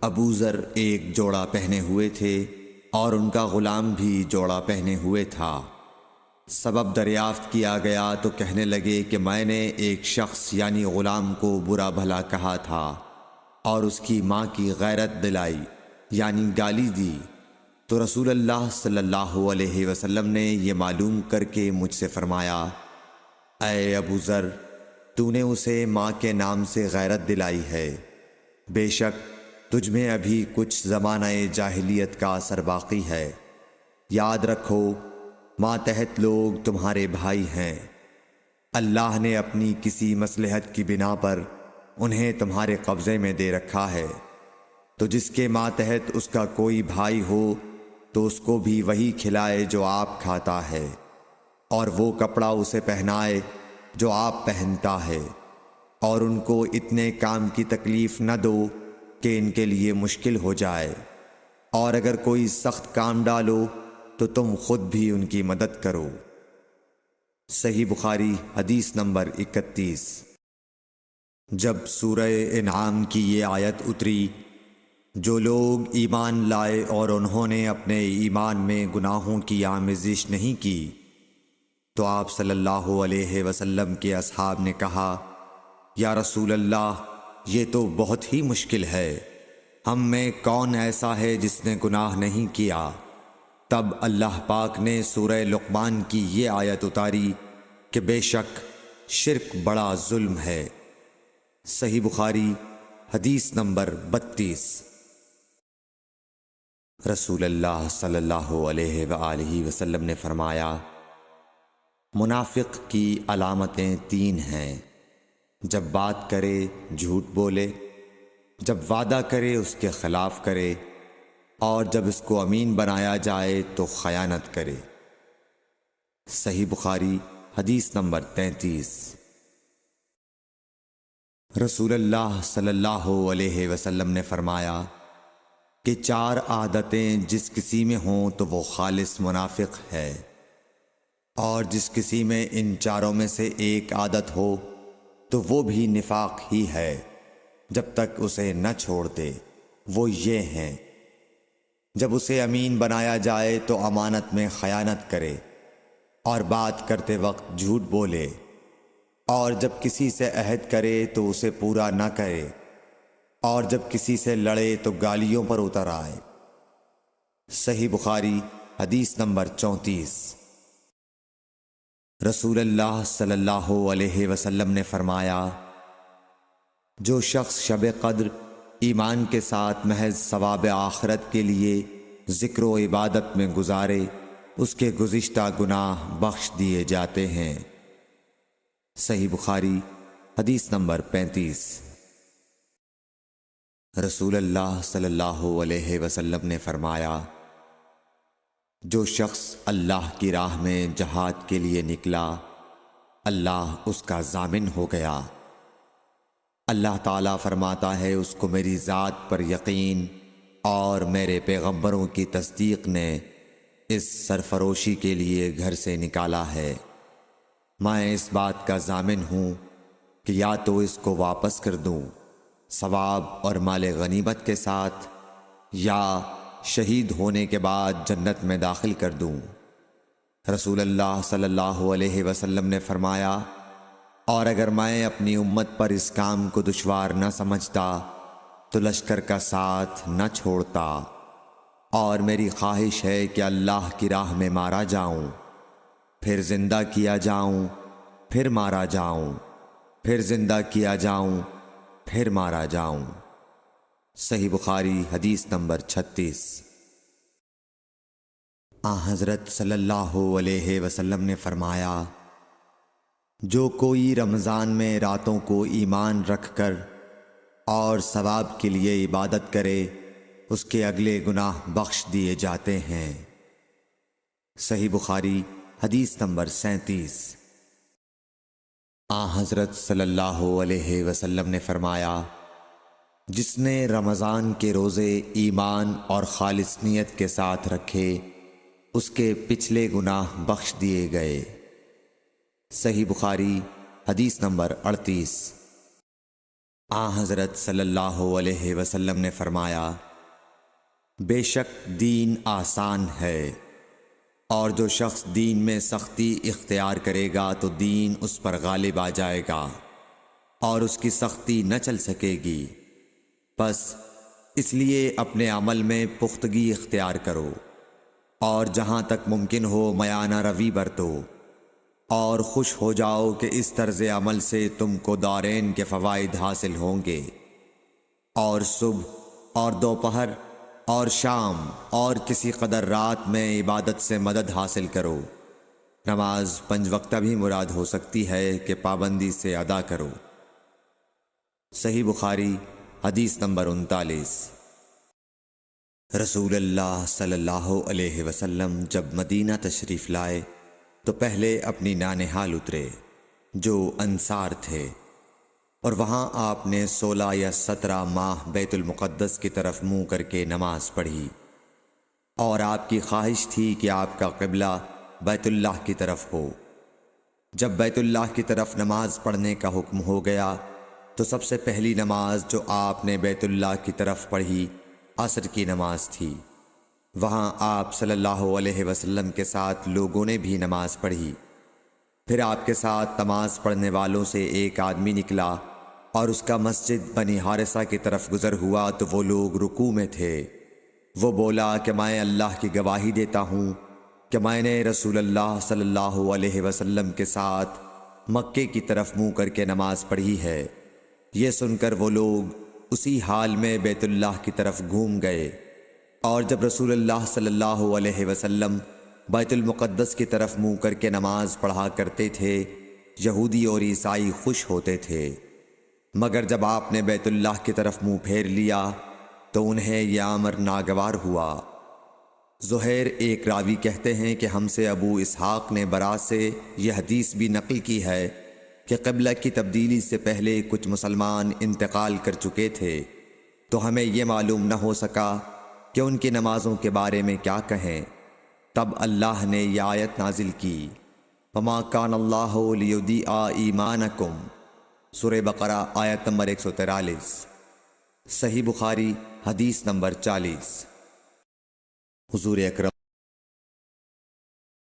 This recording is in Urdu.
ابو ذر ایک جوڑا پہنے ہوئے تھے اور ان کا غلام بھی جوڑا پہنے ہوئے تھا۔ سبب دریافت کیا گیا تو کہنے لگے کہ میں نے ایک شخص یعنی غلام کو برا بھلا کہا تھا اور اس کی ماں کی غیرت دلائی یعنی گالی دی، تو رسول اللہ صلی اللہ علیہ وسلم نے یہ معلوم کر کے مجھ سے فرمایا، اے ابو ذر، تو نے اسے ماں کے نام سے غیرت دلائی ہے، بے شک تجھ میں ابھی کچھ زمانہ جاہلیت کا اثر باقی ہے۔ یاد رکھو ماتحت لوگ تمہارے بھائی ہیں، اللہ نے اپنی کسی مصلحت کی بنا پر انہیں تمہارے قبضے میں دے رکھا ہے، تو جس کے ماتحت اس کا کوئی بھائی ہو تو اس کو بھی وہی کھلائے جو آپ کھاتا ہے، اور وہ کپڑا اسے پہنائے جو آپ پہنتا ہے، اور ان کو اتنے کام کی تکلیف نہ دو کہ ان کے لیے مشکل ہو جائے، اور اگر کوئی سخت کام ڈالو تو تم خود بھی ان کی مدد کرو۔ صحیح بخاری حدیث نمبر 31۔ جب سورہ انعام کی یہ آیت اتری، جو لوگ ایمان لائے اور انہوں نے اپنے ایمان میں گناہوں کی آمیزش نہیں کی، تو آپ صلی اللہ علیہ وسلم کے اصحاب نے کہا، یا رسول اللہ، یہ تو بہت ہی مشکل ہے، ہم میں کون ایسا ہے جس نے گناہ نہیں کیا؟ تب اللہ پاک نے سورہ لقمان کی یہ آیت اتاری کہ بے شک شرک بڑا ظلم ہے۔ صحیح بخاری حدیث نمبر 32۔ رسول اللہ صلی اللہ علیہ وآلہ وسلم نے فرمایا، منافق کی علامتیں 3 ہیں، جب بات کرے جھوٹ بولے، جب وعدہ کرے اس کے خلاف کرے، اور جب اس کو امین بنایا جائے تو خیانت کرے۔ صحیح بخاری حدیث نمبر 33۔ رسول اللہ صلی اللہ علیہ وسلم نے فرمایا کہ 4 عادتیں جس کسی میں ہوں تو وہ خالص منافق ہے، اور جس کسی میں ان 4 میں سے ایک عادت ہو تو وہ بھی نفاق ہی ہے جب تک اسے نہ چھوڑ دے۔ وہ یہ ہیں، جب اسے امین بنایا جائے تو امانت میں خیانت کرے، اور بات کرتے وقت جھوٹ بولے، اور جب کسی سے عہد کرے تو اسے پورا نہ کرے، اور جب کسی سے لڑے تو گالیوں پر اتر آئے۔ صحیح بخاری حدیث نمبر 34۔ رسول اللہ صلی اللہ علیہ وسلم نے فرمایا، جو شخص شب قدر ایمان کے ساتھ محض ثواب آخرت کے لیے ذکر و عبادت میں گزارے، اس کے گزشتہ گناہ بخش دیے جاتے ہیں۔ صحیح بخاری حدیث نمبر 35۔ رسول اللہ صلی اللہ علیہ وسلم نے فرمایا، جو شخص اللہ کی راہ میں جہاد کے لیے نکلا، اللہ اس کا ضامن ہو گیا۔ اللہ تعالیٰ فرماتا ہے، اس کو میری ذات پر یقین اور میرے پیغمبروں کی تصدیق نے اس سرفروشی کے لیے گھر سے نکالا ہے۔ میں اس بات کا ضامن ہوں کہ یا تو اس کو واپس کر دوں ثواب اور مال غنیمت کے ساتھ، یا شہید ہونے کے بعد جنت میں داخل کر دوں۔ رسول اللہ صلی اللہ علیہ وسلم نے فرمایا، اور اگر میں اپنی امت پر اس کام کو دشوار نہ سمجھتا تو لشکر کا ساتھ نہ چھوڑتا، اور میری خواہش ہے کہ اللہ کی راہ میں مارا جاؤں، پھر زندہ کیا جاؤں، پھر مارا جاؤں، پھر زندہ کیا جاؤں، پھر مارا جاؤں۔ صحیح بخاری حدیث نمبر 36۔ حضرت صلی اللہ علیہ وسلم نے فرمایا، جو کوئی رمضان میں راتوں کو ایمان رکھ کر اور ثواب کے لیے عبادت کرے، اس کے اگلے گناہ بخش دیے جاتے ہیں۔ صحیح بخاری حدیث نمبر 37۔ حضرت صلی اللہ علیہ وسلم نے فرمایا، جس نے رمضان کے روزے ایمان اور خالص نیت کے ساتھ رکھے، اس کے پچھلے گناہ بخش دیے گئے۔ صحیح بخاری حدیث نمبر 38۔ حضرت صلی اللہ علیہ وسلم نے فرمایا، بے شک دین آسان ہے، اور جو شخص دین میں سختی اختیار کرے گا تو دین اس پر غالب آ جائے گا اور اس کی سختی نہ چل سکے گی۔ بس اس لیے اپنے عمل میں پختگی اختیار کرو، اور جہاں تک ممکن ہو میانہ روی برتو، اور خوش ہو جاؤ کہ اس طرز عمل سے تم کو دارین کے فوائد حاصل ہوں گے، اور صبح اور دوپہر اور شام اور کسی قدر رات میں عبادت سے مدد حاصل کرو۔ نماز 5 وقتہ بھی مراد ہو سکتی ہے کہ پابندی سے ادا کرو۔ صحیح بخاری حدیث نمبر 39۔ رسول اللہ صلی اللہ علیہ وسلم جب مدینہ تشریف لائے تو پہلے اپنی نانہال اترے جو انصار تھے، اور وہاں آپ نے 16 یا 17 ماہ بیت المقدس کی طرف منہ کر کے نماز پڑھی، اور آپ کی خواہش تھی کہ آپ کا قبلہ بیت اللہ کی طرف ہو۔ جب بیت اللہ کی طرف نماز پڑھنے کا حکم ہو گیا تو سب سے پہلی نماز جو آپ نے بیت اللہ کی طرف پڑھی عصر کی نماز تھی۔ وہاں آپ صلی اللہ علیہ وسلم کے ساتھ لوگوں نے بھی نماز پڑھی۔ پھر آپ کے ساتھ نماز پڑھنے والوں سے ایک آدمی نکلا اور اس کا مسجد بنی حارثہ کی طرف گزر ہوا تو وہ لوگ رکوع میں تھے۔ وہ بولا کہ میں اللہ کی گواہی دیتا ہوں کہ میں نے رسول اللہ صلی اللہ علیہ وسلم کے ساتھ مکے کی طرف منہ کر کے نماز پڑھی ہے۔ یہ سن کر وہ لوگ اسی حال میں بیت اللہ کی طرف گھوم گئے، اور جب رسول اللہ صلی اللہ علیہ وسلم بیت المقدس کی طرف منہ کر کے نماز پڑھا کرتے تھے، یہودی اور عیسائی خوش ہوتے تھے، مگر جب آپ نے بیت اللہ کی طرف منہ پھیر لیا تو انہیں یہ امر ناگوار ہوا۔ زہیر ایک راوی کہتے ہیں کہ ہم سے ابو اسحاق نے برا سے یہ حدیث بھی نقل کی ہے کہ قبلہ کی تبدیلی سے پہلے کچھ مسلمان انتقال کر چکے تھے، تو ہمیں یہ معلوم نہ ہو سکا کہ ان کی نمازوں کے بارے میں کیا کہیں۔ تب اللہ نے یہ آیت نازل کی، وَمَا كَانَ اللَّهُ لِيُضِيعَ إِيمَانَكُمْ، سورہ بقرہ آیت نمبر 143۔ صحیح بخاری حدیث نمبر 40۔ حضور اکرم